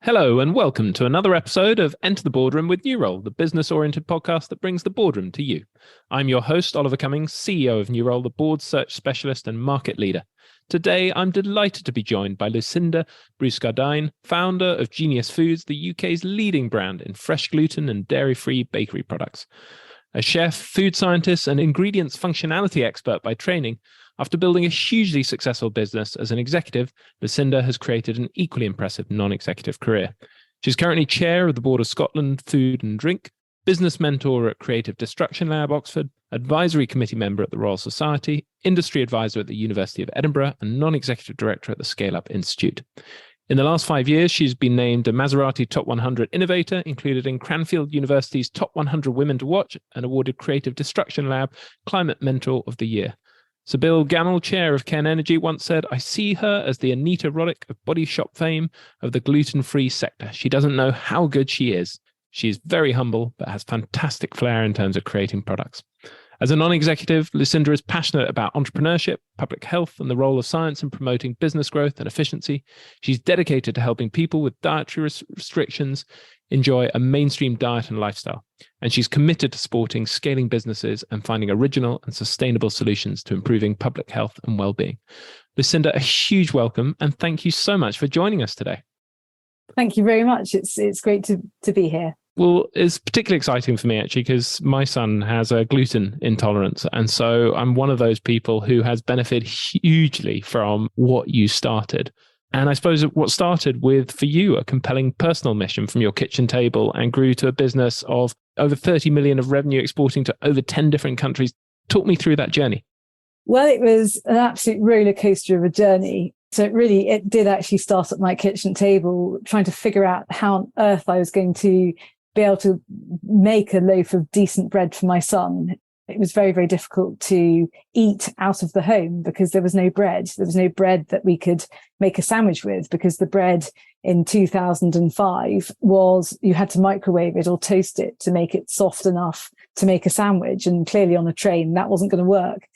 Hello and welcome to another episode of Enter the Boardroom with New Role, the business-oriented podcast that brings the boardroom to you. I'm your host, Oliver Cummings, CEO of New Role, the board search specialist and market leader. Today, I'm delighted to be joined by Lucinda Bruce-Gardyne, founder of Genius Foods, the UK's leading brand in fresh gluten and dairy-free bakery products. A chef, food scientist, and ingredients functionality expert by training, after building a hugely successful business as an executive, Lucinda has created an equally impressive non-executive career. She's currently chair of the board of Scotland Food and Drink, business mentor at Creative Destruction Lab, Oxford, advisory committee member at the Royal Society, industry advisor at the University of Edinburgh, and non-executive director at the ScaleUp Institute. In the last 5 years, she's been named a Maserati Top 100 Innovator, included in Cranfield University's Top 100 Women to Watch, and awarded Creative Destruction Lab Climate Mentor of the Year. Sir Bill Gamble, chair of Cairn Energy, once said, "I see her as the Anita Roddick of body shop fame of the gluten-free sector. She doesn't know how good she is. She is very humble, but has fantastic flair in terms of creating products." As a non-executive, Lucinda is passionate about entrepreneurship, public health, and the role of science in promoting business growth and efficiency. She's dedicated to helping people with dietary restrictions enjoy a mainstream diet and lifestyle. And she's committed to supporting scaling businesses and finding original and sustainable solutions to improving public health and well-being. Lucinda, a huge welcome, and thank you so much for joining us today. Thank you very much. It's great to be here. Well, it's particularly exciting for me, actually, because my son has a gluten intolerance. And so I'm one of those people who has benefited hugely from what you started. And I suppose what started with, for you, a compelling personal mission from your kitchen table and grew to a business of over 30 million of revenue exporting to over 10 different countries. Talk me through that journey. Well, it was an absolute roller coaster of a journey. So it did actually start at my kitchen table, trying to figure out how on earth I was going to be able to make a loaf of decent bread for my son. It was very, very difficult to eat out of the home because there was no bread. There was no bread that we could make a sandwich with, because the bread in 2005 was you had to microwave it or toast it to make it soft enough to make a sandwich. And clearly on a train, that wasn't going to work.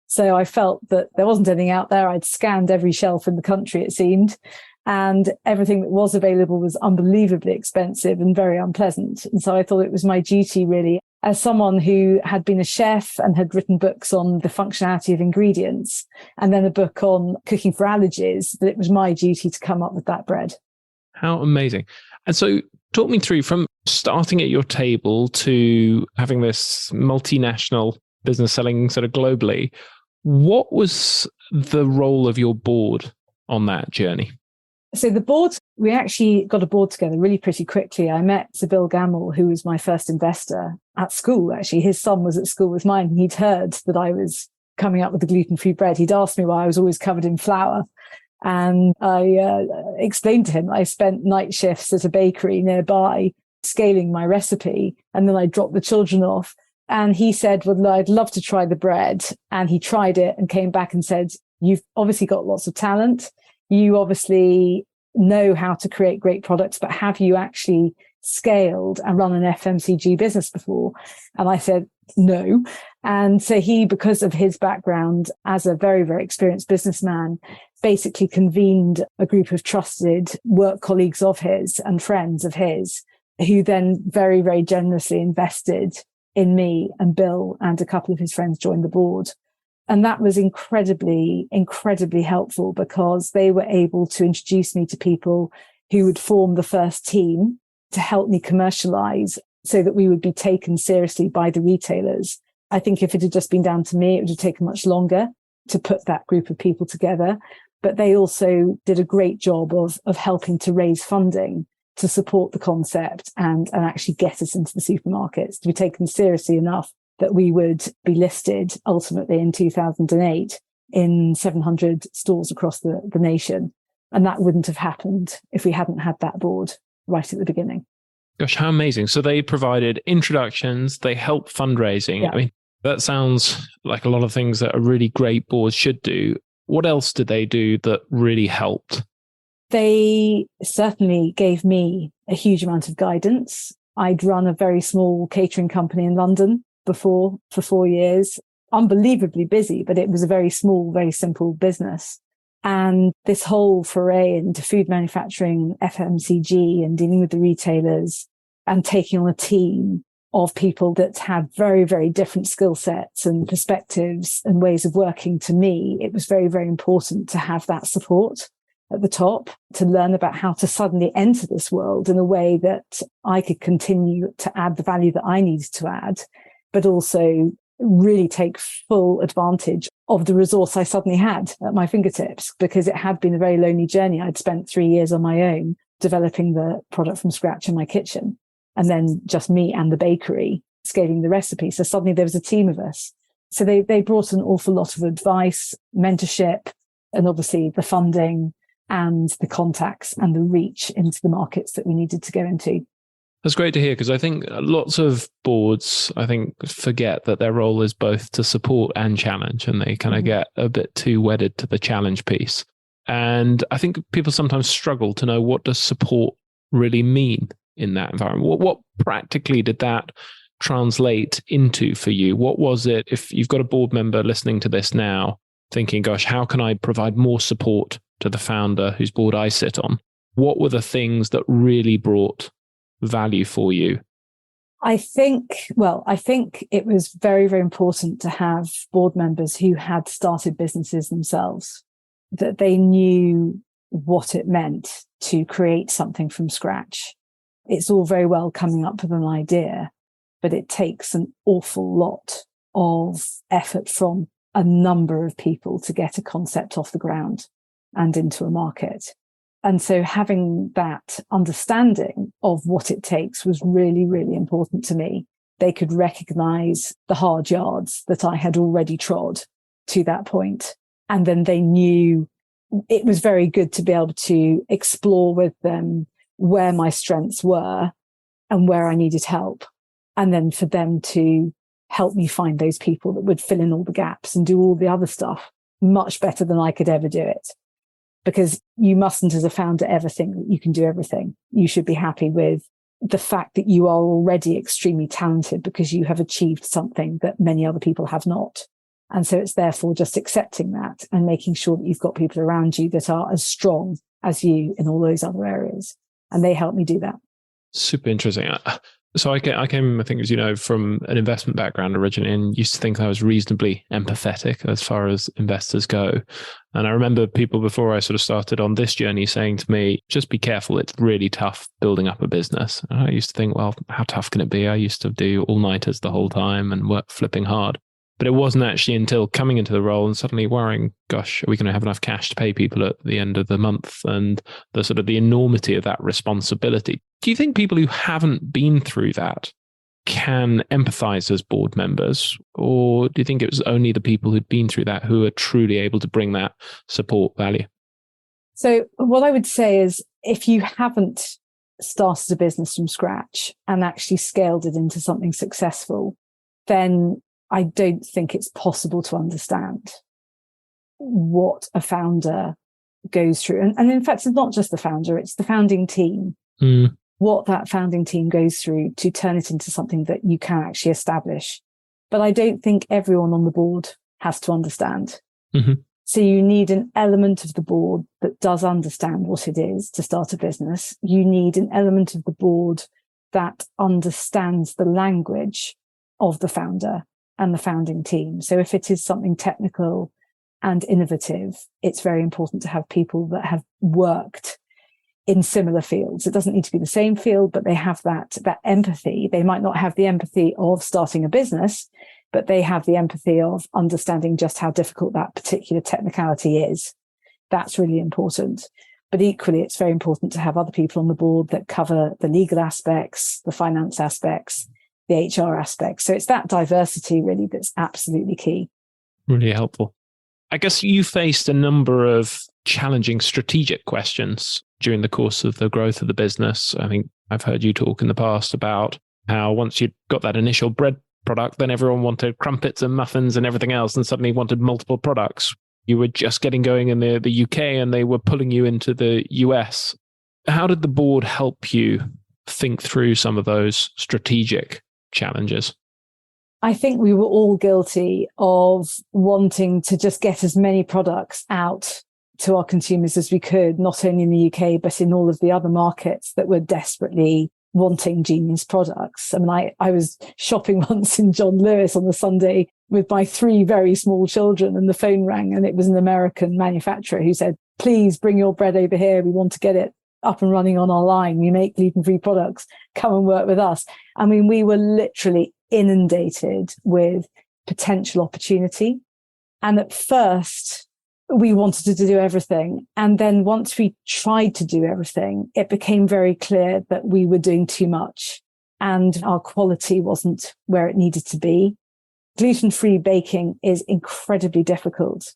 So I felt that there wasn't anything out there. I'd scanned every shelf in the country, it seemed. And everything that was available was unbelievably expensive and very unpleasant. And so I thought it was my duty, really, as someone who had been a chef and had written books on the functionality of ingredients and then a book on cooking for allergies, that it was my duty to come up with that bread. How amazing. And so talk me through from starting at your table to having this multinational business selling sort of globally. What was the role of your board on that journey? So the board, we actually got a board together really pretty quickly. I met Sir Bill Gamble, who was my first investor at school. Actually, his son was at school with mine. And he'd heard that I was coming up with the gluten-free bread. He'd asked me why I was always covered in flour. And I explained to him I spent night shifts at a bakery nearby scaling my recipe. And then I dropped the children off. And he said, well, I'd love to try the bread. And he tried it and came back and said, "You've obviously got lots of talent. You obviously know how to create great products, but have you actually scaled and run an FMCG business before?" And I said, no. And so he, because of his background as a very, very experienced businessman, basically convened a group of trusted work colleagues of his and friends of his, who then very, very generously invested in me, and Bill and a couple of his friends joined the board. And that was incredibly, incredibly helpful, because they were able to introduce me to people who would form the first team to help me commercialize so that we would be taken seriously by the retailers. I think if it had just been down to me, it would have taken much longer to put that group of people together. But they also did a great job of helping to raise funding to support the concept and actually get us into the supermarkets to be taken seriously enough that we would be listed ultimately in 2008 in 700 stores across the nation. And that wouldn't have happened if we hadn't had that board right at the beginning. Gosh, how amazing. So they provided introductions, they helped fundraising. Yeah. I mean, that sounds like a lot of things that a really great board should do. What else did they do that really helped? They certainly gave me a huge amount of guidance. I'd run a very small catering company in London before for 4 years, unbelievably busy, but it was a very small, very simple business. And this whole foray into food manufacturing, FMCG, and dealing with the retailers and taking on a team of people that had very, very different skill sets and perspectives and ways of working, to me, it was very, very important to have that support at the top, to learn about how to suddenly enter this world in a way that I could continue to add the value that I needed to add, but also really take full advantage of the resource I suddenly had at my fingertips, because it had been a very lonely journey. I'd spent 3 years on my own developing the product from scratch in my kitchen, and then just me and the bakery scaling the recipe. So suddenly there was a team of us. So they brought an awful lot of advice, mentorship, and obviously the funding and the contacts and the reach into the markets that we needed to go into. That's great to hear, because I think lots of boards, forget that their role is both to support and challenge, and they kind of get a bit too wedded to the challenge piece. And I think people sometimes struggle to know, what does support really mean in that environment? What practically did that translate into for you? What was it, if you've got a board member listening to this now thinking, gosh, how can I provide more support to the founder whose board I sit on? What were the things that really brought value for you? I think it was very, very important to have board members who had started businesses themselves, that they knew what it meant to create something from scratch. It's all very well coming up with an idea, but it takes an awful lot of effort from a number of people to get a concept off the ground and into a market. And so having that understanding of what it takes was really, really important to me. They could recognize the hard yards that I had already trod to that point. And then they knew it was very good to be able to explore with them where my strengths were and where I needed help. And then for them to help me find those people that would fill in all the gaps and do all the other stuff much better than I could ever do it. Because you mustn't, as a founder, ever think that you can do everything. You should be happy with the fact that you are already extremely talented, because you have achieved something that many other people have not. And so it's therefore just accepting that and making sure that you've got people around you that are as strong as you in all those other areas. And they help me do that. Super interesting. So I came, I think, as you know, from an investment background originally, and used to think I was reasonably empathetic as far as investors go. And I remember people before I sort of started on this journey saying to me, just be careful, it's really tough building up a business. And I used to think, well, how tough can it be? I used to do all-nighters the whole time and work flipping hard. But it wasn't actually until coming into the role and suddenly worrying, gosh, are we going to have enough cash to pay people at the end of the month? And the sort of the enormity of that responsibility. Do you think people who haven't been through that can empathize as board members? Or do you think it was only the people who'd been through that who are truly able to bring that support value? So what I would say is, if you haven't started a business from scratch and actually scaled it into something successful, then I don't think it's possible to understand what a founder goes through. And in fact, it's not just the founder, it's the founding team. What that founding team goes through to turn it into something that you can actually establish. But I don't think everyone on the board has to understand. So you need an element of the board that does understand what it is to start a business. You need an element of the board that understands the language of the founder and the founding team. So if it is something technical and innovative, it's very important to have people that have worked in similar fields. It doesn't need to be the same field, but they have that empathy. They might not have the empathy of starting a business, but they have the empathy of understanding just how difficult that particular technicality is. That's really important. But equally, it's very important to have other people on the board that cover the legal aspects, the finance aspects, the HR aspects. So it's that diversity really that's absolutely key. Really helpful. I guess you faced a number of challenging strategic questions during the course of the growth of the business. I think I've heard you talk in the past about how once you got that initial bread product, then everyone wanted crumpets and muffins and everything else, and suddenly wanted multiple products. You were just getting going in the UK and they were pulling you into the US. How did the board help you think through some of those strategic challenges? I think we were all guilty of wanting to just get as many products out to our consumers as we could, not only in the UK, but in all of the other markets that were desperately wanting Genius products. I mean, I was shopping once in John Lewis on the Sunday with my 3 very small children, and the phone rang, and it was an American manufacturer who said, please bring your bread over here. We want to get it up and running on our line. We make gluten-free products. Come and work with us. I mean, we were literally inundated with potential opportunity. And at first, we wanted to do everything. And then once we tried to do everything, it became very clear that we were doing too much and our quality wasn't where it needed to be. Gluten-free baking is incredibly difficult.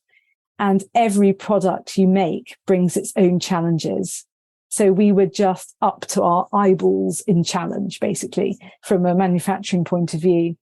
And every product you make brings its own challenges. So we were just up to our eyeballs in challenge, basically, from a manufacturing point of view.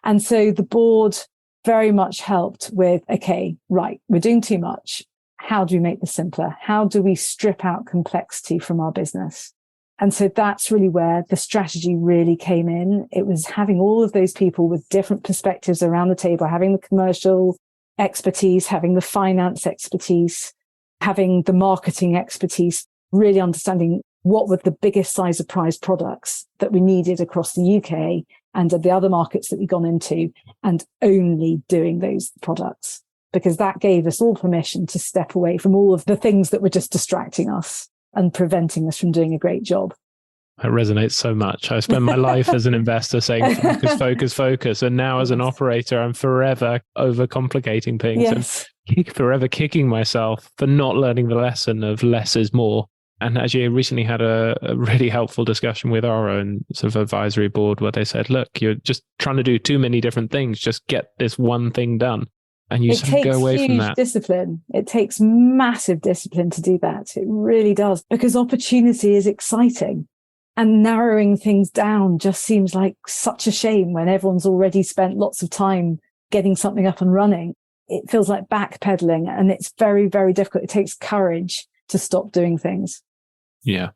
And so the board very much helped with, okay, right, we're doing too much. How do we make this simpler? How do we strip out complexity from our business? And so that's really where the strategy really came in. It was having all of those people with different perspectives around the table, having the commercial expertise, having the finance expertise, having the marketing expertise, really understanding what were the biggest size of prize products that we needed across the UK and the other markets that we'd gone into, and only doing those products, because that gave us all permission to step away from all of the things that were just distracting us and preventing us from doing a great job. It resonates so much. I spend my life as an investor saying focus, focus, focus. And now as an operator, I'm forever overcomplicating things Yes. and forever kicking myself for not learning the lesson of less is more. And actually, I recently had a really helpful discussion with our own sort of advisory board where they said, look, you're just trying to do too many different things. Just get this one thing done. And you sort of go away from that. Discipline. It takes massive discipline to do that. It really does, because opportunity is exciting. And narrowing things down just seems like such a shame when everyone's already spent lots of time getting something up and running. It feels like backpedaling, and it's very, very difficult. It takes courage to stop doing things. Yeah.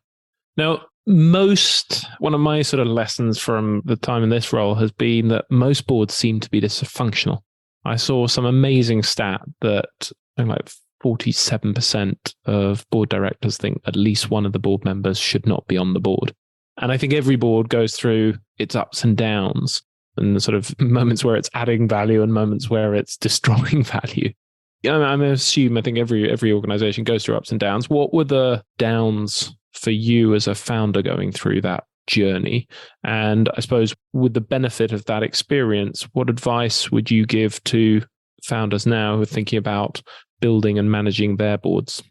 Now, one of my sort of lessons from the time in this role has been that most boards seem to be dysfunctional. I saw some amazing stat that like 47% of board directors think at least one of the board members should not be on the board. And I think every board goes through its ups and downs and the sort of moments where it's adding value and moments where it's destroying value. I think every organization goes through ups and downs. What were the downs for you as a founder going through that journey? And I suppose with the benefit of that experience, what advice would you give to founders now who are thinking about building and managing their boards?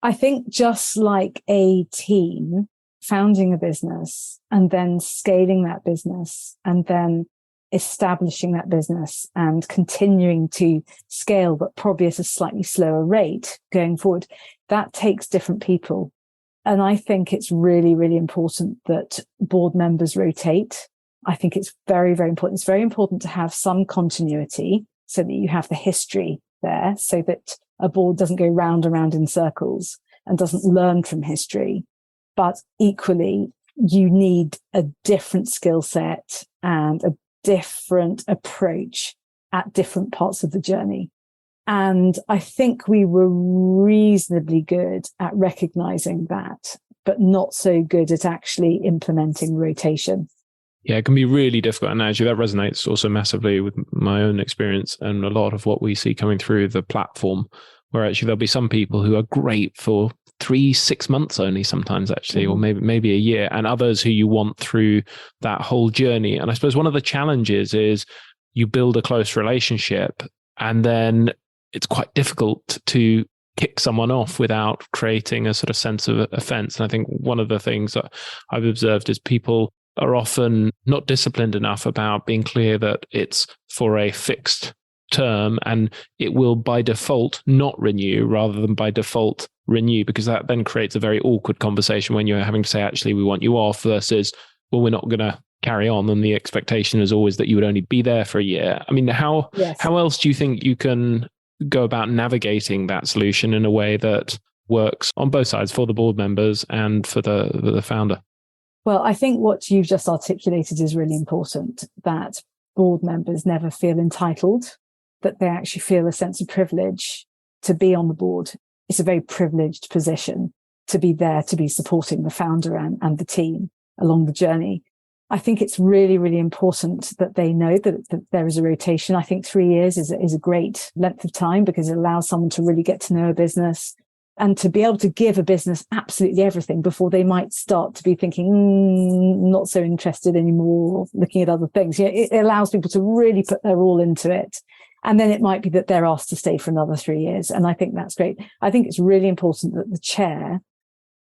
I think just like a team, founding a business and then scaling that business and then establishing that business and continuing to scale, but probably at a slightly slower rate going forward, that takes different people. And I think it's really, really important that board members rotate. I think it's very, very important. It's very important to have some continuity so that you have the history there, so that a board doesn't go round and round in circles and doesn't learn from history. But equally, you need a different skill set and a different approach at different parts of the journey. And I think we were reasonably good at recognizing that, but not so good at actually implementing rotation. Yeah, it can be really difficult. And actually, that resonates also massively with my own experience and a lot of what we see coming through the platform, where actually there'll be some people who are great for 3-6 months only sometimes actually, or maybe a year, and others who you want through that whole journey. And I suppose one of the challenges is you build a close relationship and then it's quite difficult to kick someone off without creating a sort of sense of offense. And I think one of the things that I've observed is people are often not disciplined enough about being clear that it's for a fixed term and it will by default not renew rather than by default renew, because that then creates a very awkward conversation when you're having to say, actually, we want you off versus, well, we're not going to carry on. And the expectation is always that you would only be there for a year. I mean, how else do you think you can go about navigating that solution in a way that works on both sides for the board members and for the founder? Well, I think what you've just articulated is really important, that board members never feel entitled, that they actually feel a sense of privilege to be on the board. it's a very privileged position to be there, to be supporting the founder and the team along the journey. I think it's really, really important that they know that there is a rotation. I think 3 years is a great length of time because it allows someone to really get to know a business and to be able to give a business absolutely everything before they might start to be thinking, not so interested anymore, or looking at other things. It allows people to really put their all into it. And then it might be that they're asked to stay for another 3 years. And I think that's great. I think it's really important that the chair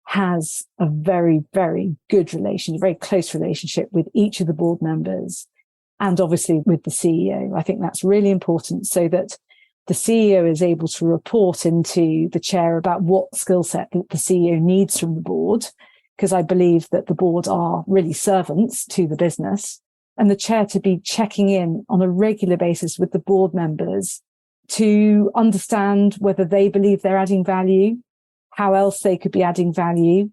has a very, very good relation, a very close relationship with each of the board members and obviously with the CEO. I think that's really important so that the CEO is able to report into the chair about what skill set that the CEO needs from the board, because I believe that the board are really servants to the business, and the chair to be checking in on a regular basis with the board members to understand whether they believe they're adding value, how else they could be adding value,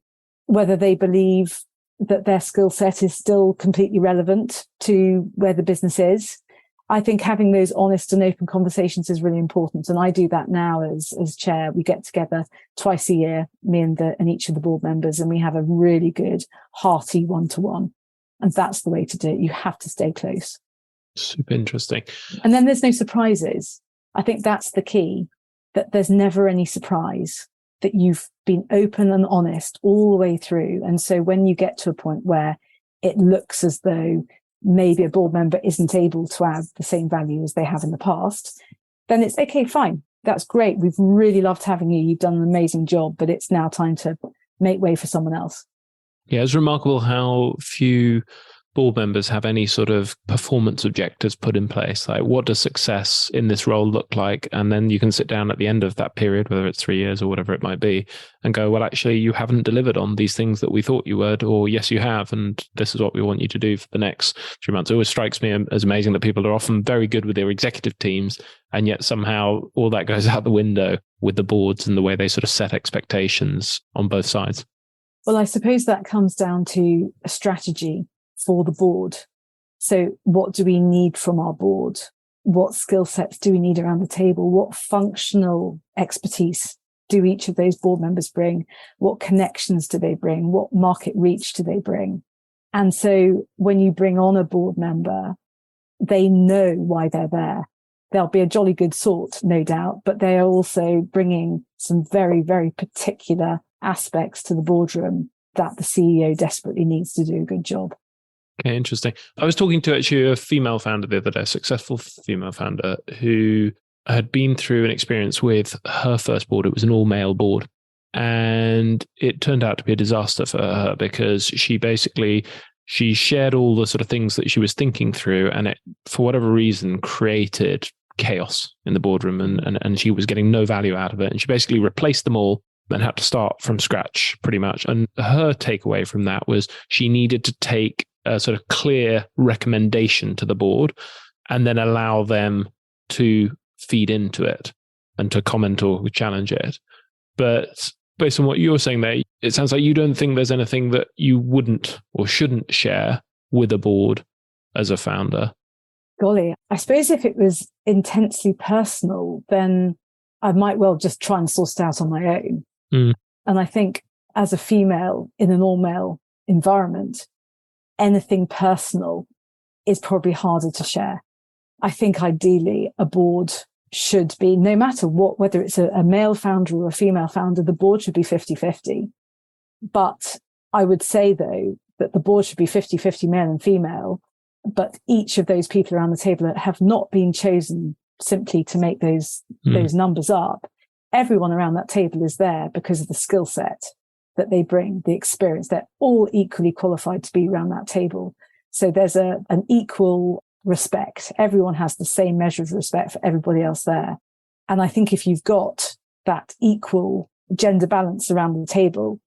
whether they believe that their skill set is still completely relevant to where the business is. I think having those honest and open conversations is really important. And I do that now as chair. We get together twice a year, me and each of the board members, and we have a really good, hearty one-to-one. And that's the way to do it. You have to stay close. Super interesting. And then there's no surprises. I think that's the key, that there's never any surprise, that you've been open and honest all the way through. And so when you get to a point where it looks as though maybe a board member isn't able to add the same value as they have in the past, then it's okay, fine. That's great. We've really loved having you. You've done an amazing job, but it's now time to make way for someone else. Yeah, it's remarkable how few board members have any sort of performance objectives put in place. Like, what does success in this role look like? And then you can sit down at the end of that period, whether it's 3 years or whatever it might be, and go, well, actually, you haven't delivered on these things that we thought you would, or yes, you have. And this is what we want you to do for the next 3 months. It always strikes me as amazing that people are often very good with their executive teams, and yet somehow all that goes out the window with the boards and the way they sort of set expectations on both sides. Well, I suppose that comes down to a strategy for the board. So what do we need from our board? What skill sets do we need around the table? What functional expertise do each of those board members bring? What connections do they bring? What market reach do they bring? And so when you bring on a board member, they know why they're there. They'll be a jolly good sort, no doubt, but they are also bringing some very, very particular aspects to the boardroom that the CEO desperately needs to do a good job. Okay, interesting. I was talking to actually a female founder the other day, a successful female founder who had been through an experience with her first board. It was an all-male board. And it turned out to be a disaster for her because she shared all the sort of things that she was thinking through, and it, for whatever reason, created chaos in the boardroom, and she was getting no value out of it. And she basically replaced them all and had to start from scratch pretty much. And her takeaway from that was she needed to take a sort of clear recommendation to the board and then allow them to feed into it and to comment or challenge it. But based on what you're saying there, it sounds like you don't think there's anything that you wouldn't or shouldn't share with a board as a founder. Golly, I suppose if it was intensely personal, then I might well just try and sort it out on my own. Mm. And I think as a female in an all-male environment, anything personal is probably harder to share. I think ideally a board should be, no matter what, whether it's a male founder or a female founder, the board should be 50-50. But I would say, though, that the board should be 50-50 male and female, but each of those people around the table have not been chosen simply to make those numbers up. Everyone around that table is there because of the skill set that they bring, the experience. They're all equally qualified to be around that table. So there's an equal respect. Everyone has the same measure of respect for everybody else there. And I think if you've got that equal gender balance around the table,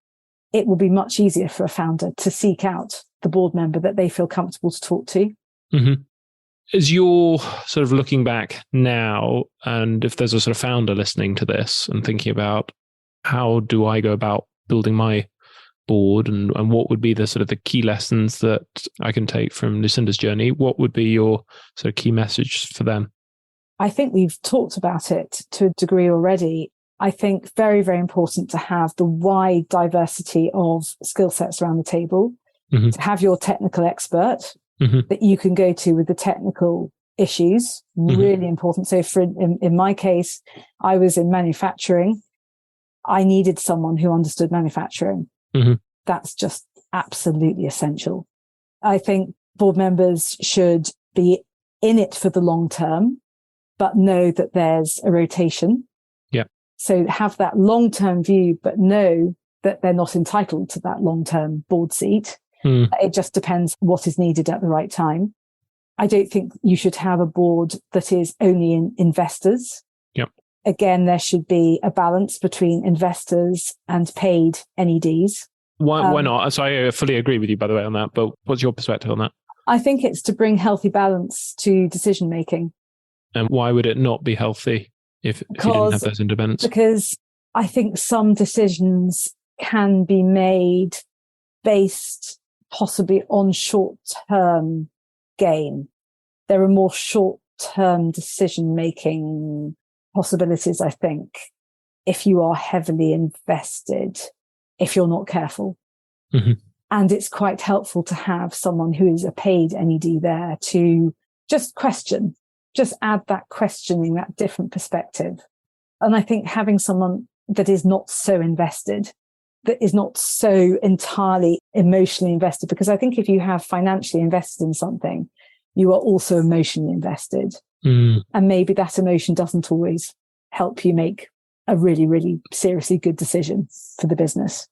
it will be much easier for a founder to seek out the board member that they feel comfortable to talk to. Mm-hmm. As you're sort of looking back now, and if there's a sort of founder listening to this and thinking about how do I go about building my board and what would be the sort of the key lessons that I can take from Lucinda's journey, what would be your sort of key message for them? I think we've talked about it to a degree already. I think very, very important to have the wide diversity of skill sets around the table, to have your technical expert that you can go to with the technical issues, really important. So in my case, I was in manufacturing. I needed someone who understood manufacturing. That's just absolutely essential. I think board members should be in it for the long term, but know that there's a rotation. Yeah. So have that long-term view, but know that they're not entitled to that long-term board seat. It just depends what is needed at the right time. I don't think you should have a board that is only in investors. Yep. Again, there should be a balance between investors and paid NEDs. Why not? So I fully agree with you, by the way, on that. But what's your perspective on that? I think it's to bring healthy balance to decision making. And why would it not be healthy if you didn't have those independents? Because I think some decisions can be made based possibly on short-term gain. There are more short-term decision-making possibilities, I think, if you are heavily invested, if you're not careful. And it's quite helpful to have someone who is a paid NED there to just question, just add that questioning, that different perspective. And I think having someone that is not so invested, that is not so entirely emotionally invested, because I think if you have financially invested in something, you are also emotionally invested. And maybe that emotion doesn't always help you make a really, really seriously good decision for the business.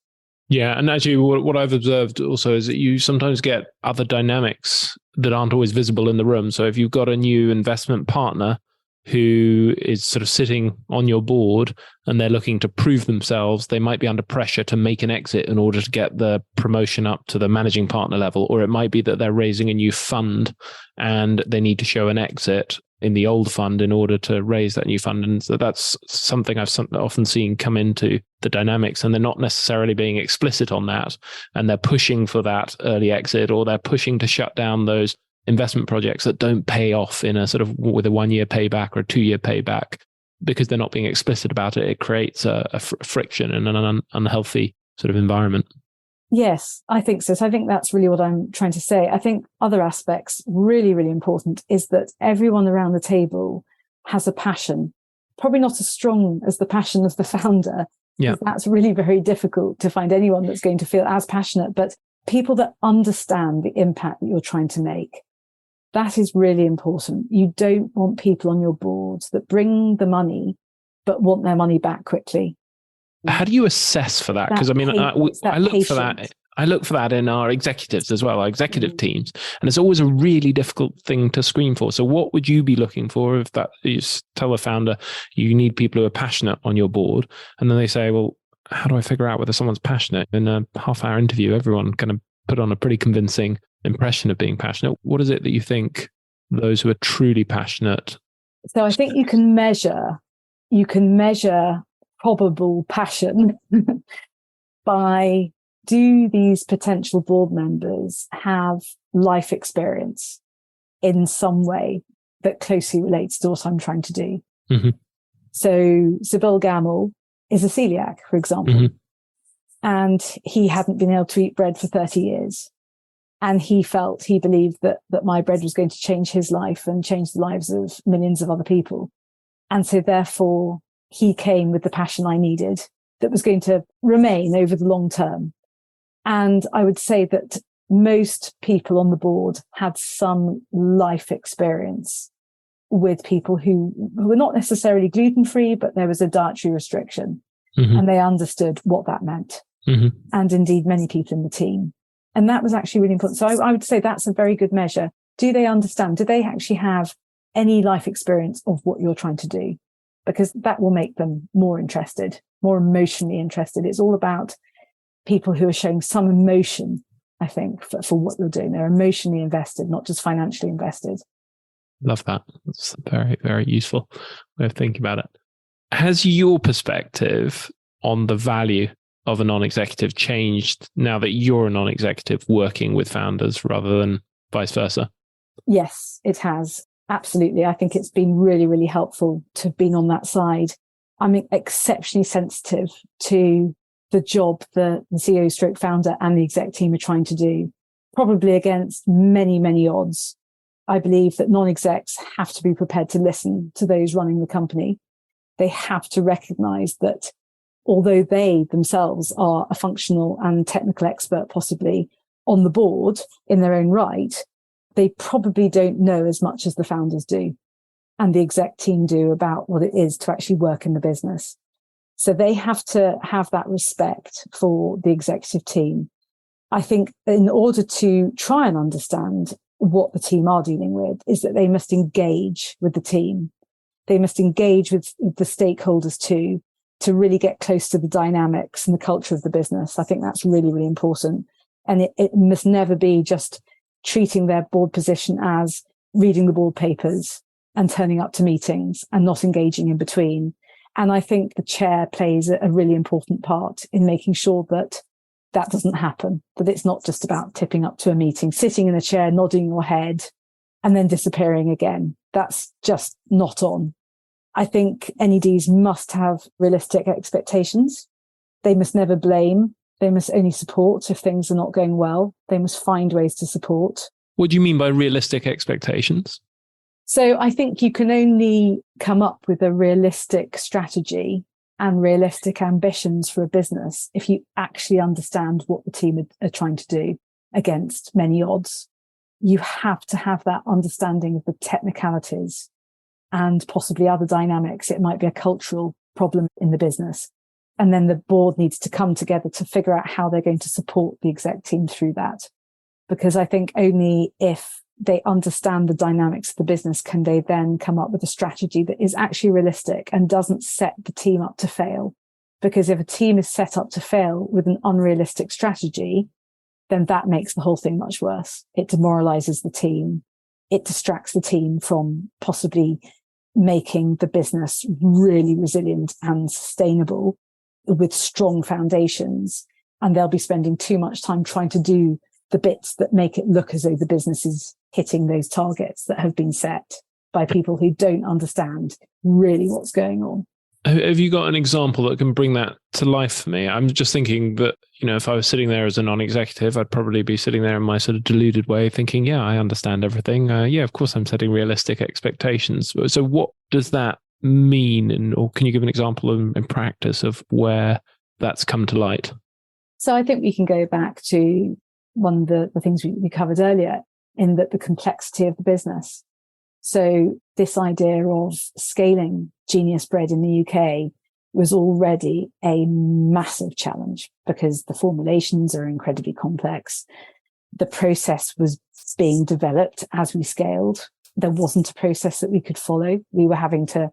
Yeah. And actually, what I've observed also is that you sometimes get other dynamics that aren't always visible in the room. So if you've got a new investment partner who is sort of sitting on your board and they're looking to prove themselves, they might be under pressure to make an exit in order to get the promotion up to the managing partner level. Or it might be that they're raising a new fund and they need to show an exit in the old fund in order to raise that new fund. And so that's something I've often seen come into the dynamics, and they're not necessarily being explicit on that. And they're pushing for that early exit, or they're pushing to shut down those investment projects that don't pay off in a sort of with a 1 year payback or a 2 year payback, because they're not being explicit about it. It creates a friction and an unhealthy sort of environment. Yes, I think so. So I think that's really what I'm trying to say. I think other aspects really, really important is that everyone around the table has a passion, probably not as strong as the passion of the founder. Yeah. That's really very difficult to find anyone that's going to feel as passionate, but people that understand the impact that you're trying to make. That is really important. You don't want people on your board that bring the money, but want their money back quickly. How do you assess for that? Because I mean, I look for that. I look for that in our executives as well, our executive teams, and it's always a really difficult thing to screen for. So, what would you be looking for if that you tell a founder you need people who are passionate on your board, and then they say, "Well, how do I figure out whether someone's passionate?" In a half-hour interview, everyone kind of put on a pretty convincing impression of being passionate. What is it that you think those who are truly passionate? So, I think you can measure probable passion by, do these potential board members have life experience in some way that closely relates to what I'm trying to do? So Sybil Gamble is a celiac, for example, and he hadn't been able to eat bread for 30 years. And he believed that my bread was going to change his life and change the lives of millions of other people. And so therefore, he came with the passion I needed that was going to remain over the long term. And I would say that most people on the board had some life experience with people who were not necessarily gluten-free, but there was a dietary restriction and they understood what that meant. And indeed, many people in the team. And that was actually really important. So I would say that's a very good measure. Do they understand? Do they actually have any life experience of what you're trying to do? Because that will make them more interested, more emotionally interested. It's all about people who are showing some emotion, I think, for what you're doing. They're emotionally invested, not just financially invested. Love that. That's a very, very useful way of thinking about it. Has your perspective on the value of a non-executive changed now that you're a non-executive working with founders rather than vice versa? Yes, it has. Absolutely. I think it's been really, really helpful to have been on that side. I'm exceptionally sensitive to the job the CEO stroke founder and the exec team are trying to do, probably against many, many odds. I believe that non-execs have to be prepared to listen to those running the company. They have to recognize that although they themselves are a functional and technical expert, possibly on the board in their own right, they probably don't know as much as the founders do and the exec team do about what it is to actually work in the business. So they have to have that respect for the executive team. I think in order to try and understand what the team are dealing with is that they must engage with the team. They must engage with the stakeholders too, to really get close to the dynamics and the culture of the business. I think that's really, really important. And it must never be just treating their board position as reading the board papers and turning up to meetings and not engaging in between. And I think the chair plays a really important part in making sure that that doesn't happen, that it's not just about tipping up to a meeting, sitting in a chair, nodding your head, and then disappearing again. That's just not on. I think NEDs must have realistic expectations. They must never blame. They must only support if things are not going well. They must find ways to support. What do you mean by realistic expectations? So I think you can only come up with a realistic strategy and realistic ambitions for a business if you actually understand what the team are trying to do against many odds. You have to have that understanding of the technicalities and possibly other dynamics. It might be a cultural problem in the business. And then the board needs to come together to figure out how they're going to support the exec team through that. Because I think only if they understand the dynamics of the business can they then come up with a strategy that is actually realistic and doesn't set the team up to fail. Because if a team is set up to fail with an unrealistic strategy, then that makes the whole thing much worse. It demoralizes the team. It distracts the team from possibly making the business really resilient and sustainable with strong foundations. And they'll be spending too much time trying to do the bits that make it look as though the business is hitting those targets that have been set by people who don't understand really what's going on. Have you got an example that can bring that to life for me? I'm just thinking that, if I was sitting there as a non-executive, I'd probably be sitting there in my sort of deluded way thinking, yeah, I understand everything. Yeah, of course I'm setting realistic expectations. So what does that mean? Or can you give an example in practice of where that's come to light? So I think we can go back to one of the things we covered earlier in that the complexity of the business. So this idea of scaling Genius Bread in the UK was already a massive challenge because the formulations are incredibly complex. The process was being developed as we scaled. There wasn't a process that we could follow. We were having to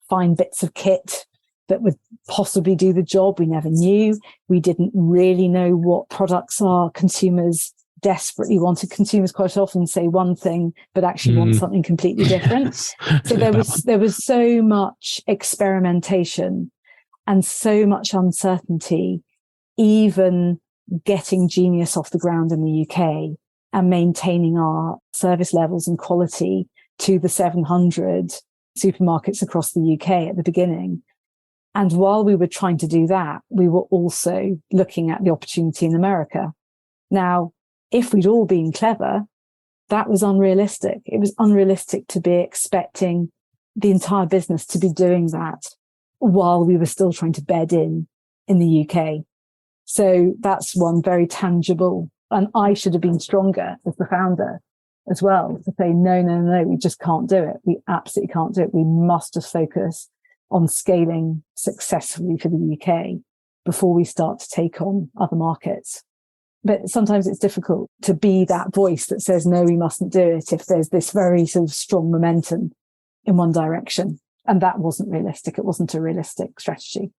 find bits of kit that would possibly do the job. We never knew. We didn't really know what products our consumers desperately wanted. Consumers quite often say one thing, but actually want something completely different. So there was so much experimentation and so much uncertainty, even getting Genius off the ground in the UK and maintaining our service levels and quality to the 700 supermarkets across the UK at the beginning. And while we were trying to do that, we were also looking at the opportunity in America. Now, if we'd all been clever, that was unrealistic. It was unrealistic to be expecting the entire business to be doing that while we were still trying to bed in the UK. So that's one very tangible. And I should have been stronger as the founder as well to say, no, we just can't do it. We absolutely can't do it. We must just focus on scaling successfully for the UK before we start to take on other markets. But sometimes it's difficult to be that voice that says, no, we mustn't do it if there's this very sort of strong momentum in one direction. And that wasn't realistic. It wasn't a realistic strategy.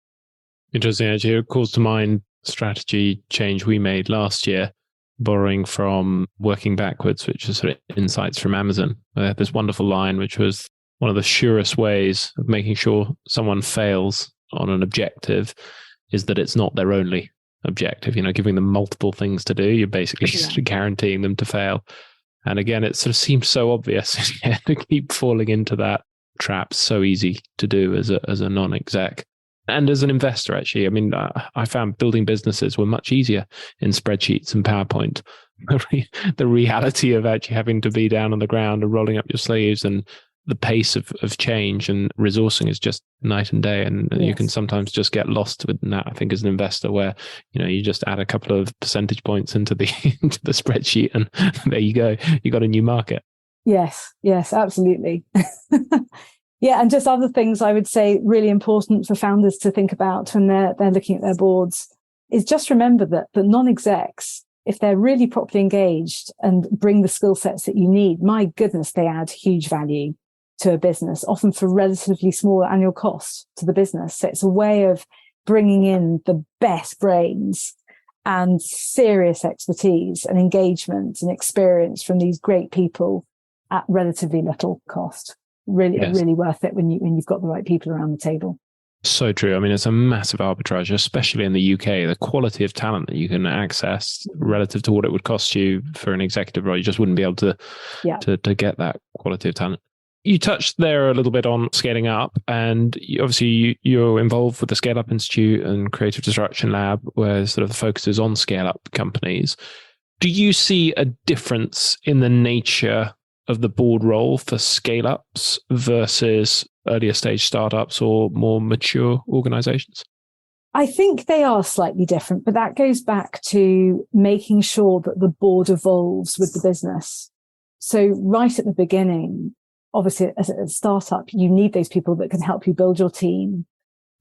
Interesting. Actually, it calls to mind strategy change we made last year, borrowing from Working Backwards, which is sort of insights from Amazon. They had this wonderful line, which was one of the surest ways of making sure someone fails on an objective is that it's not their only objective. Giving them multiple things to do, you're basically just guaranteeing them to fail. And again, it sort of seems so obvious to keep falling into that trap. So easy to do as a non-exec. And as an investor, actually, I mean, I found building businesses were much easier in spreadsheets and PowerPoint. The reality of actually having to be down on the ground and rolling up your sleeves, and the pace of change and resourcing is just night and day. And Yes. you can sometimes just get lost within that, I think, as an investor, where, you just add a couple of percentage points into the into the spreadsheet, and there you go. You got a new market. Yes, absolutely. Yeah, and just other things I would say really important for founders to think about when they're looking at their boards is just remember that the non-execs, if they're really properly engaged and bring the skill sets that you need, my goodness, they add huge value to a business, often for relatively small annual cost to the business. So it's a way of bringing in the best brains and serious expertise and engagement and experience from these great people at relatively little cost. Really, Yes. really worth it when you've got the right people around the table. So true. I mean, it's a massive arbitrage, especially in the UK. The quality of talent that you can access relative to what it would cost you for an executive role, you just wouldn't be able to get that quality of talent. You touched there a little bit on scaling up, and obviously you're involved with the ScaleUp Institute and Creative Disruption Lab, where sort of the focus is on scale-up companies. Do you see a difference in the nature of the board role for scale-ups versus earlier stage startups or more mature organizations? I think they are slightly different, but that goes back to making sure that the board evolves with the business. So right at the beginning, obviously as a startup, you need those people that can help you build your team,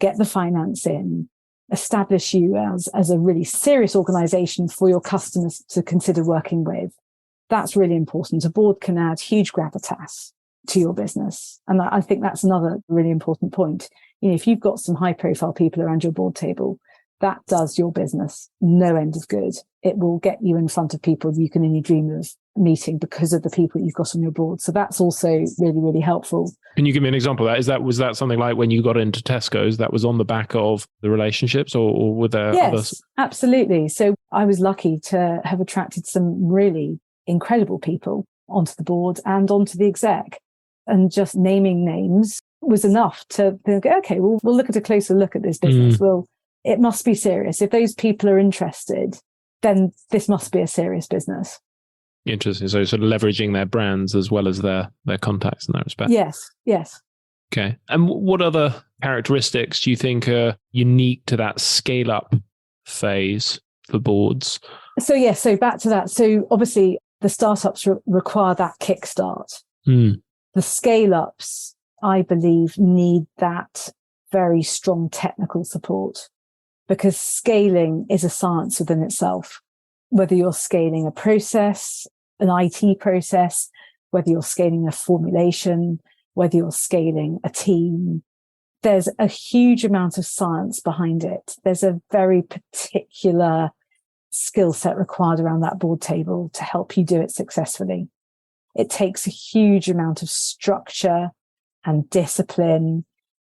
get the finance in, establish you as a really serious organization for your customers to consider working with. That's really important. A board can add huge gravitas to your business. And I think that's another really important point. If you've got some high profile people around your board table, that does your business no end of good. It will get you in front of people you can only dream of meeting because of the people you've got on your board. So that's also really, really helpful. Can you give me an example of that? Was that something like when you got into Tesco's, that was on the back of the relationships, or were there others? Yes, absolutely. So I was lucky to have attracted some really incredible people onto the board and onto the exec, and just naming names was enough to think, okay, we'll look at a closer look at this business. Well, it must be serious. If those people are interested, then this must be a serious business. Interesting. So sort of leveraging their brands as well as their contacts in that respect. Yes. Okay. And what other characteristics do you think are unique to that scale up phase for boards? So back to that. So obviously the startups require that kickstart. The scale-ups, I believe, need that very strong technical support, because scaling is a science within itself. Whether you're scaling a process, an IT process, whether you're scaling a formulation, whether you're scaling a team, there's a huge amount of science behind it. There's a very particular skill set required around that board table to help you do it successfully. It takes a huge amount of structure and discipline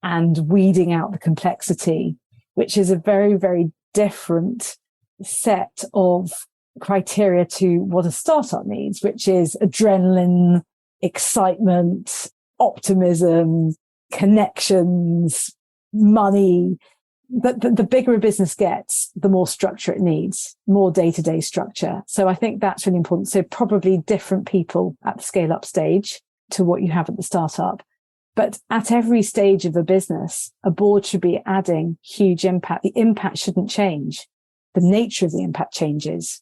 and weeding out the complexity, which is a very, very different set of criteria to what a startup needs, which is adrenaline, excitement, optimism, connections, money. The bigger a business gets, the more structure it needs, more day-to-day structure. So I think that's really important. So probably different people at the scale-up stage to what you have at the startup. But at every stage of a business, a board should be adding huge impact. The impact shouldn't change. The nature of the impact changes,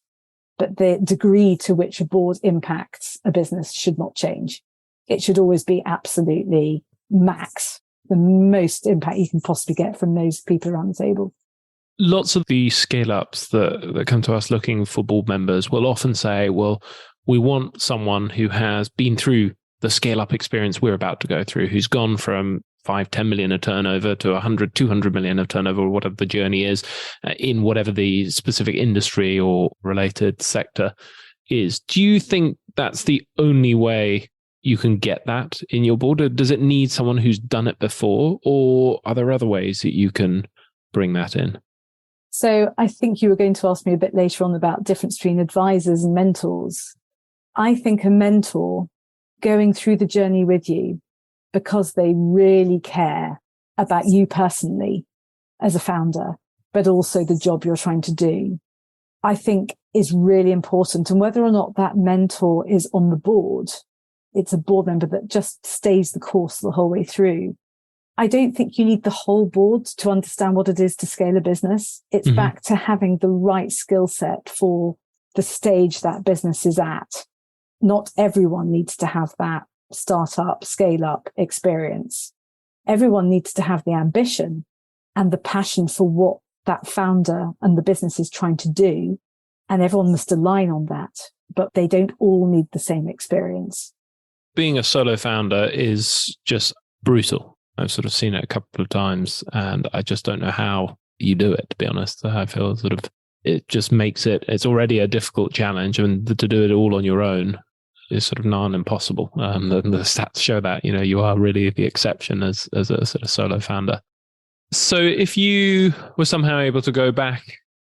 but the degree to which a board impacts a business should not change. It should always be absolutely max, the most impact you can possibly get from those people around the table. Lots of the scale-ups that come to us looking for board members will often say, well, we want someone who has been through the scale-up experience we're about to go through, who's gone from 5-10 million of turnover to 100-200 million of turnover, or whatever the journey is in whatever the specific industry or related sector is. Do you think that's the only way you can get that in your board? Or does it need someone who's done it before, or are there other ways that you can bring that in? So I think you were going to ask me a bit later on about difference between advisors and mentors. I think a mentor going through the journey with you because they really care about you personally as a founder, but also the job you're trying to do, I think is really important. And whether or not that mentor is on the board, it's a board member that just stays the course the whole way through. I don't think you need the whole board to understand what it is to scale a business. It's back to having the right skill set for the stage that business is at. Not everyone needs to have that startup, scale up experience. Everyone needs to have the ambition and the passion for what that founder and the business is trying to do. And everyone must align on that, but they don't all need the same experience. Being a solo founder is just brutal. I've sort of seen it a couple of times and I just don't know how you do it, to be honest. I feel sort of, it just makes it's already a difficult challenge, and to do it all on your own is sort of non-impossible. The stats show that, you are really the exception as a sort of solo founder. So if you were somehow able to go back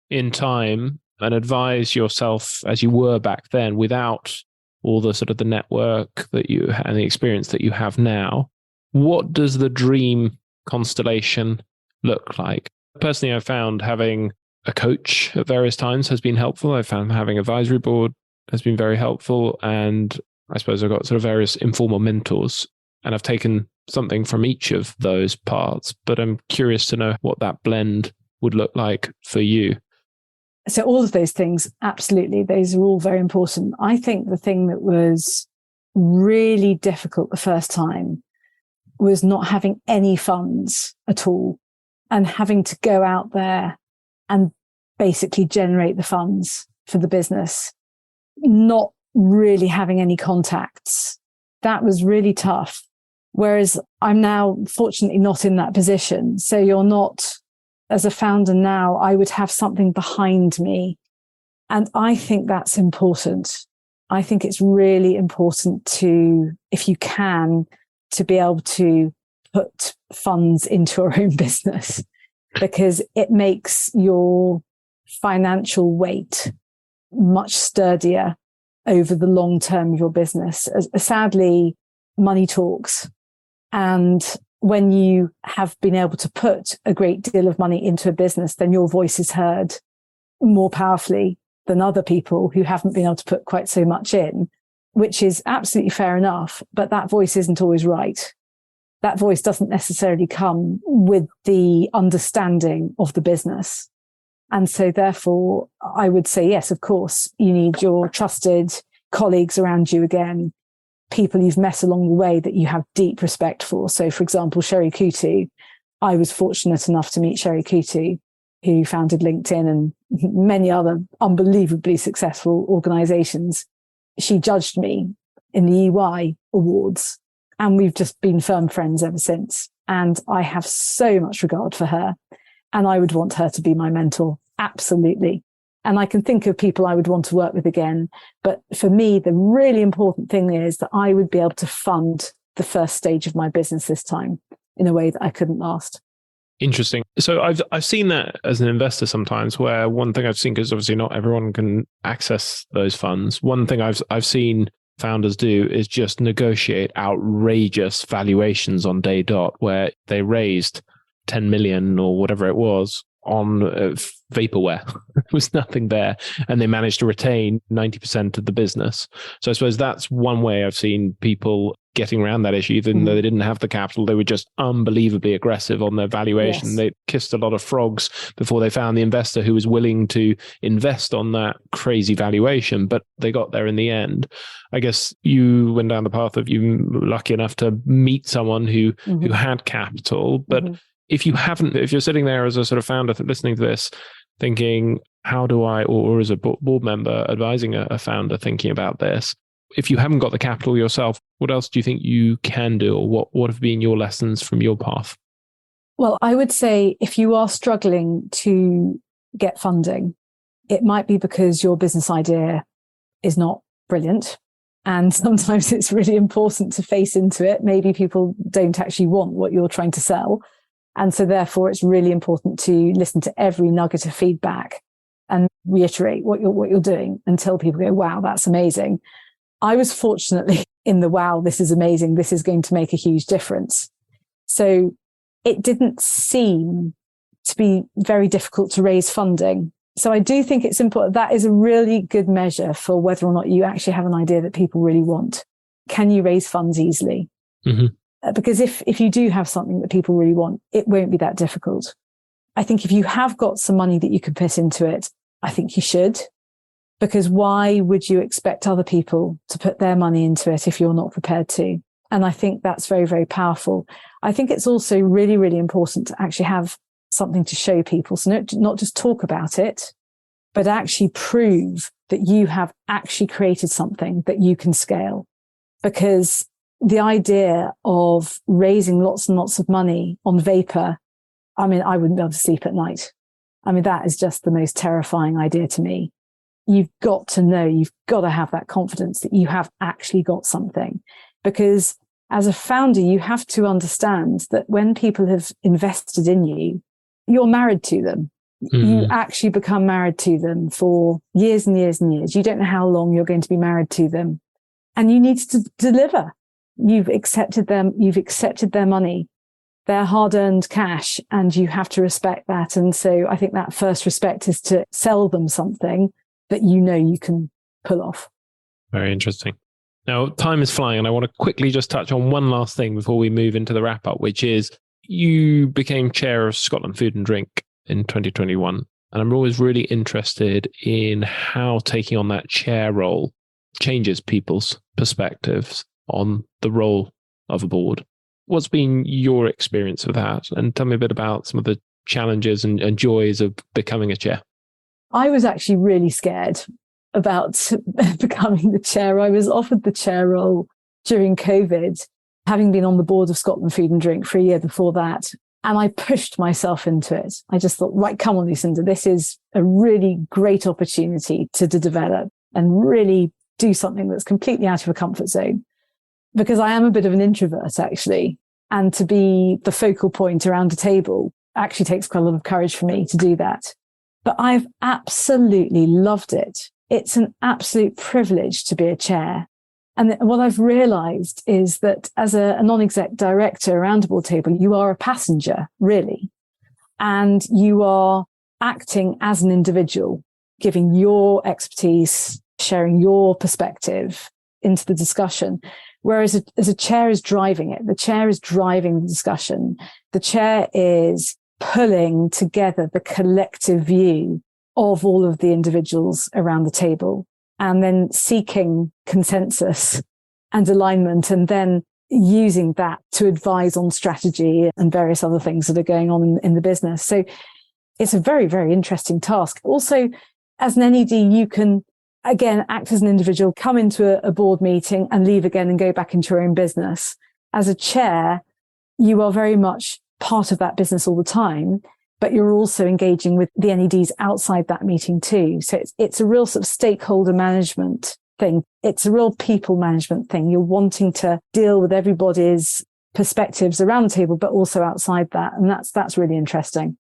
in time and advise yourself as you were back then without all the sort of the network that you had and the experience that you have now, what does the dream constellation look like? Personally, I've found having a coach at various times has been helpful. I found having an advisory board has been very helpful. And I suppose I've got sort of various informal mentors, and I've taken something from each of those parts. But I'm curious to know what that blend would look like for you. So all of those things, absolutely. Those are all very important. I think the thing that was really difficult the first time was not having any funds at all and having to go out there and basically generate the funds for the business, not really having any contacts. That was really tough. Whereas I'm now fortunately not in that position. So you're not, as a founder now, I would have something behind me. And I think that's important. I think it's really important to, if you can, to be able to put funds into your own business, because it makes your financial weight much sturdier over the long term of your business. Sadly, money talks. And when you have been able to put a great deal of money into a business, then your voice is heard more powerfully than other people who haven't been able to put quite so much in, which is absolutely fair enough. But that voice isn't always right. That voice doesn't necessarily come with the understanding of the business. And so therefore, I would say, yes, of course, you need your trusted colleagues around you again, people you've met along the way that you have deep respect for. So, for example, Sherry Kutu, I was fortunate enough to meet Sherry Kutu, who founded LinkedIn and many other unbelievably successful organizations. She judged me in the EY awards, and we've just been firm friends ever since. And I have so much regard for her, and I would want her to be my mentor. Absolutely. And I can think of people I would want to work with again. But for me, the really important thing is that I would be able to fund the first stage of my business this time in a way that I couldn't last. Interesting. So I've seen that as an investor sometimes, where one thing I've seen, because obviously not everyone can access those funds. One thing I've seen founders do is just negotiate outrageous valuations on day dot, where they raised 10 million or whatever it was on vaporware. There was nothing there, and they managed to retain 90% of the business. So I suppose that's one way I've seen people getting around that issue. Even though they didn't have the capital, they were just unbelievably aggressive on their valuation. Yes. They kissed a lot of frogs before they found the investor who was willing to invest on that crazy valuation, but they got there in the end. I guess you went down the path of, you were lucky enough to meet someone who had capital, but if you're sitting there as a sort of founder listening to this, thinking, how do I, or as a board member advising a founder thinking about this, if you haven't got the capital yourself, what else do you think you can do, or what have been your lessons from your path? Well, I would say if you are struggling to get funding, it might be because your business idea is not brilliant. And sometimes it's really important to face into it. Maybe people don't actually want what you're trying to sell. And so therefore, it's really important to listen to every nugget of feedback and reiterate what you're doing until people go, wow, that's amazing. I was fortunately in the, wow, this is amazing, this is going to make a huge difference. So it didn't seem to be very difficult to raise funding. So I do think it's important. That is a really good measure for whether or not you actually have an idea that people really want. Can you raise funds easily? Mm-hmm. Because if you do have something that people really want, it won't be that difficult. I think if you have got some money that you can put into it, I think you should. Because why would you expect other people to put their money into it if you're not prepared to? And I think that's very, very powerful. I think it's also really, really important to actually have something to show people. So not just talk about it, but actually prove that you have actually created something that you can scale. Because the idea of raising lots and lots of money on vapor, I mean, I wouldn't be able to sleep at night. I mean, that is just the most terrifying idea to me. You've got to know, you've got to have that confidence that you have actually got something. Because as a founder, you have to understand that when people have invested in you, you're married to them. Mm-hmm. You actually become married to them for years and years and years. You don't know how long you're going to be married to them. And you need to deliver. You've accepted them. You've accepted their money, their hard-earned cash, and you have to respect that. And so I think that first respect is to sell them something that you know you can pull off. Very interesting. Now, time is flying, and I want to quickly just touch on one last thing before we move into the wrap-up, which is you became chair of Scotland Food and Drink in 2021. And I'm always really interested in how taking on that chair role changes people's perspectives on the role of a board. What's been your experience with that? And tell me a bit about some of the challenges and joys of becoming a chair. I was actually really scared about becoming the chair. I was offered the chair role during COVID, having been on the board of Scotland Food and Drink for a year before that. And I pushed myself into it. I just thought, right, come on, Lucinda, this is a really great opportunity to develop and really do something that's completely out of a comfort zone. Because I am a bit of an introvert, actually. And to be the focal point around a table actually takes quite a lot of courage for me to do that. But I've absolutely loved it. It's an absolute privilege to be a chair. And what I've realized is that as a non-exec director around a board table, you are a passenger, really. And you are acting as an individual, giving your expertise, sharing your perspective into the discussion. Whereas as a chair is driving it, the chair is driving the discussion. The chair is pulling together the collective view of all of the individuals around the table and then seeking consensus and alignment and then using that to advise on strategy and various other things that are going on in the business. So it's a very, very interesting task. Also, as an NED, you can, again, act as an individual, come into a board meeting and leave again and go back into your own business. As a chair, you are very much part of that business all the time, but you're also engaging with the NEDs outside that meeting too. So it's a real sort of stakeholder management thing. It's a real people management thing. You're wanting to deal with everybody's perspectives around the table, but also outside that. And that's really interesting.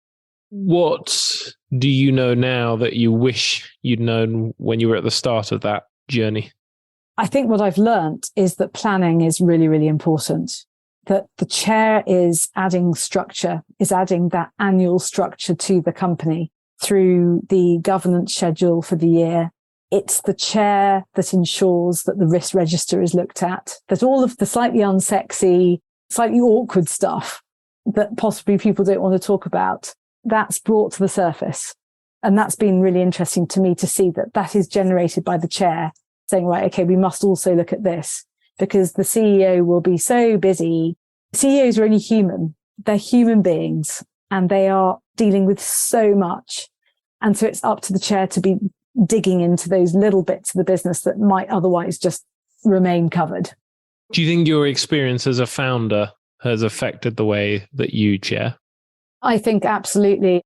What do you know now that you wish you'd known when you were at the start of that journey? I think what I've learned is that planning is really, really important. That the chair is adding structure, is adding that annual structure to the company through the governance schedule for the year. It's the chair that ensures that the risk register is looked at, that all of the slightly unsexy, slightly awkward stuff that possibly people don't want to talk about, that's brought to the surface. And that's been really interesting to me to see that is generated by the chair saying, right, okay, we must also look at this. Because the CEO will be so busy. CEOs are only human. They're human beings and they are dealing with so much. And so it's up to the chair to be digging into those little bits of the business that might otherwise just remain covered. Do you think your experience as a founder has affected the way that you chair? I think absolutely.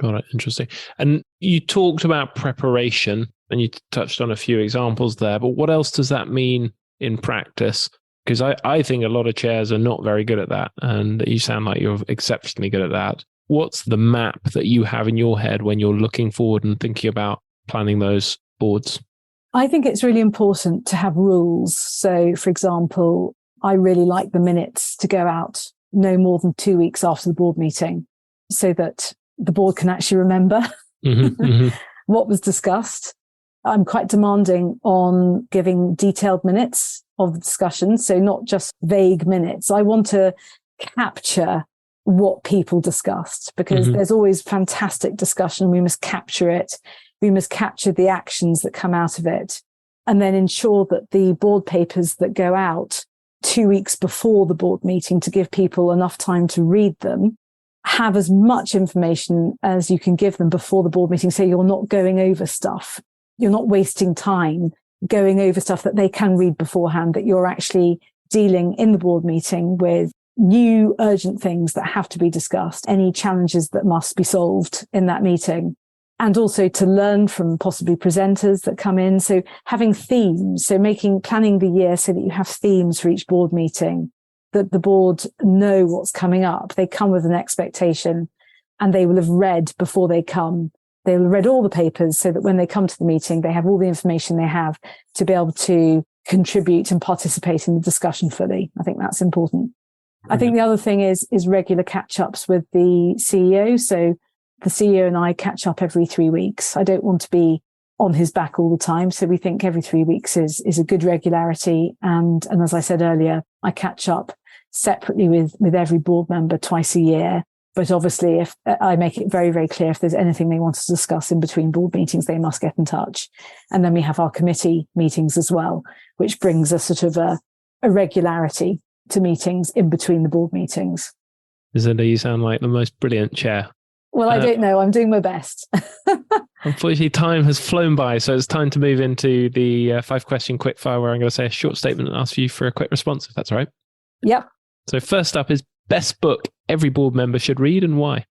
Got it. Interesting. And you talked about preparation and you touched on a few examples there, but what else does that mean in practice? Because I think a lot of chairs are not very good at that. And you sound like you're exceptionally good at that. What's the map that you have in your head when you're looking forward and thinking about planning those boards? I think it's really important to have rules. So, for example, I really like the minutes to go out no more than 2 weeks after the board meeting so that the board can actually remember what was discussed. I'm quite demanding on giving detailed minutes of the discussion, so not just vague minutes. I want to capture what people discussed, because there's always fantastic discussion. We must capture it. We must capture the actions that come out of it, and then ensure that the board papers that go out 2 weeks before the board meeting, to give people enough time to read them, have as much information as you can give them before the board meeting, so you're not going over stuff. You're not wasting time going over stuff that they can read beforehand, that you're actually dealing in the board meeting with new urgent things that have to be discussed, any challenges that must be solved in that meeting, and also to learn from possibly presenters that come in. So having themes, so planning the year so that you have themes for each board meeting, that the board know what's coming up. They come with an expectation, and they will have read before they come. They will have read all the papers, so that when they come to the meeting, they have all the information they have to be able to contribute and participate in the discussion fully. I think that's important. I think the other thing is regular catch-ups with the CEO. So the CEO and I catch up every 3 weeks. I don't want to be on his back all the time. So we think every 3 weeks is a good regularity. And as I said earlier, I catch up separately with every board member twice a year. But obviously, if I make it very, very clear, if there's anything they want to discuss in between board meetings, they must get in touch. And then we have our committee meetings as well, which brings a sort of a regularity to meetings in between the board meetings. Lucinda, you sound like the most brilliant chair. Well, I don't know. I'm doing my best. Unfortunately, time has flown by, so it's time to move into the 5-question quickfire, where I'm going to say a short statement and ask you for a quick response, if that's all right. Yep. So first up is best book every board member should read, and why?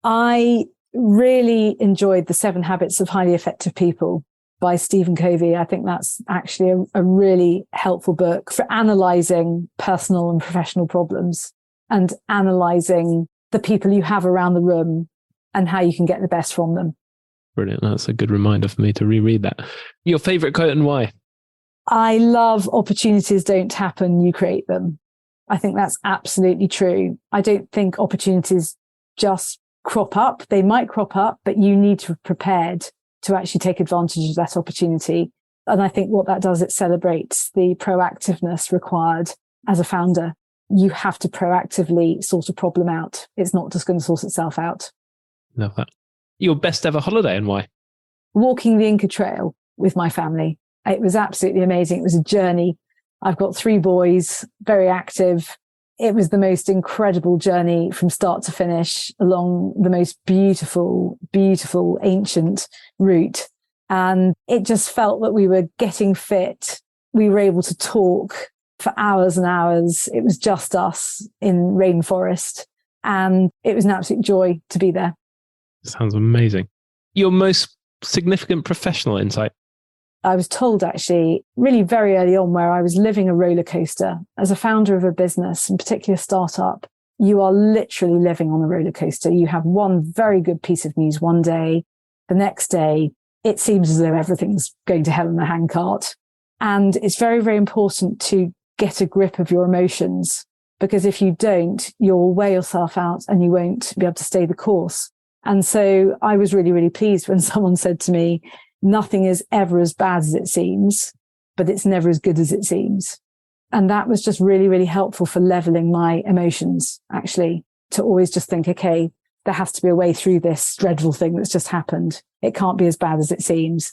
I really enjoyed The 7 Habits of Highly Effective People by Stephen Covey. I think that's actually a really helpful book for analysing personal and professional problems, and analysing the people you have around the room and how you can get the best from them. Brilliant. That's a good reminder for me to reread that. Your favourite quote and why? I love opportunities don't happen, you create them. I think that's absolutely true. I don't think opportunities just crop up. They might crop up, but you need to be prepared to actually take advantage of that opportunity. And I think what that does, it celebrates the proactiveness required as a founder. You have to proactively sort a problem out. It's not just going to sort itself out. Love that. Your best ever holiday and why? Walking the Inca Trail with my family. It was absolutely amazing. It was a journey. I've got 3 boys, very active. It was the most incredible journey from start to finish along the most beautiful, beautiful ancient route. And it just felt that we were getting fit. We were able to talk for hours and hours. It was just us in rainforest. And it was an absolute joy to be there. Sounds amazing. Your most significant professional insight? I was told actually really very early on, where I was living a roller coaster as a founder of a business, in particular a startup. You are literally living on a roller coaster. You have one very good piece of news one day. The next day, it seems as though everything's going to hell in a handcart. And it's very, very important to get a grip of your emotions, because if you don't, you'll wear yourself out and you won't be able to stay the course. And so I was really, really pleased when someone said to me, nothing is ever as bad as it seems, but it's never as good as it seems. And that was just really, really helpful for leveling my emotions, actually, to always just think, okay, there has to be a way through this dreadful thing that's just happened. It can't be as bad as it seems.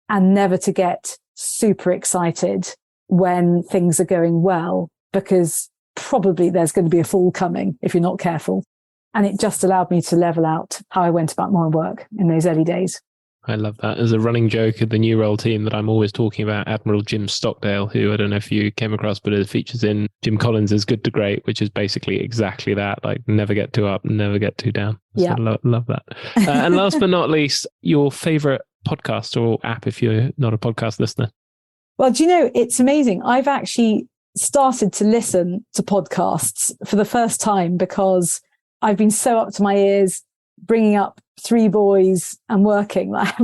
And never to get super excited when things are going well, because probably there's going to be a fall coming if you're not careful. And it just allowed me to level out how I went about my work in those early days. I love that. As a running joke of the New Roll team that I'm always talking about, Admiral Jim Stockdale, who I don't know if you came across, but it features in Jim Collins' Good to Great, which is basically exactly that. Like, never get too up, never get too down. Yeah. So love that. And last but not least, your favorite podcast or app if you're not a podcast listener. Well, do you know, it's amazing. I've actually started to listen to podcasts for the first time, because I've been so up to my ears bringing up 3 boys and working. Like,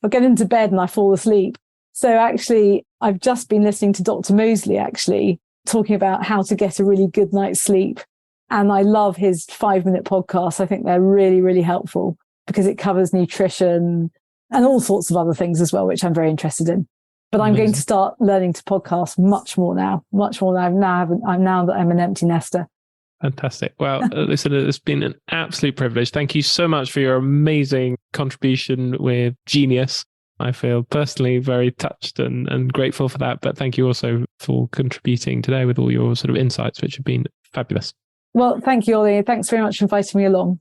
I'll get into bed and I fall asleep. So actually, I've just been listening to Dr. Mosley, actually, talking about how to get a really good night's sleep. And I love his 5-minute podcasts. I think they're really, really helpful because it covers nutrition and all sorts of other things as well, which I'm very interested in. But I'm going to start learning to podcast much more now now that I'm an empty nester. Fantastic. Well, Lucinda, it's been an absolute privilege. Thank you so much for your amazing contribution with Genius. I feel personally very touched and grateful for that. But thank you also for contributing today with all your sort of insights, which have been fabulous. Well, thank you, Ollie. Thanks very much for inviting me along.